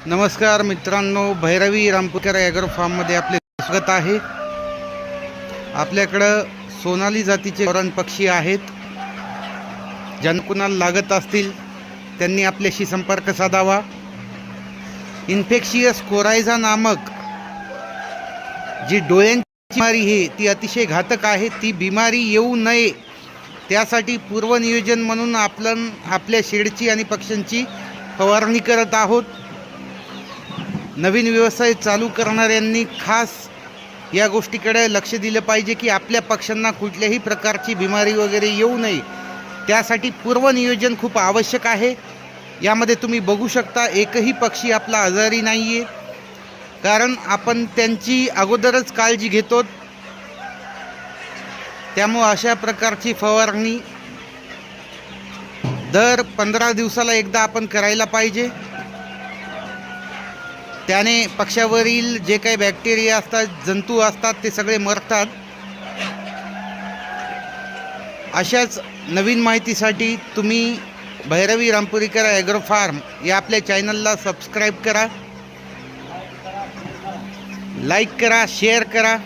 नमस्कार मित्रांनो, भैरवी रामपूरकर ॲग्रो फार्ममध्ये आपले स्वागत आहे। आपल्याकडं सोनाली जातीचे गावरान पक्षी आहेत। ज्यांना कुणाला लागत असतील त्यांनी आपल्याशी संपर्क साधावा। इन्फेक्शियस कोरायझा नामक जी डोळ्यांची बिमारी आहे ती अतिशय घातक आहे। ती बिमारी येऊ नये त्यासाठी पूर्वनियोजन म्हणून आपण आपल्या शेडची आणि पक्ष्यांची फवारणी करत आहोत। नवीन व्यवसाय चालू करणाऱ्यांनी खास या गोष्टीकडे लक्ष दिलं पाहिजे की आपल्या पक्ष्यांना कुठल्याही प्रकारची बिमारी वगैरे येऊ नये, त्यासाठी पूर्वनियोजन खूप आवश्यक आहे। यामध्ये तुम्ही बघू शकता एकही पक्षी आपला आजारी नाही आहे, कारण आपण त्यांची अगोदरच काळजी घेतो। त्यामुळे अशा प्रकारची फवारणी दर 15 दिवसाला एकदा आपण करायला पाहिजे। त्याने पक्ष्यावरील जे काही बॅक्टेरिया असतात, जंतू असतात, ते सगळे मरतात। अशाच नवीन माहितीसाठी तुम्ही भैरवी रामपूरकर ॲग्रो फार्म या आपल्या चॅनलला सबस्क्राईब करा, लाईक करा, शेअर करा।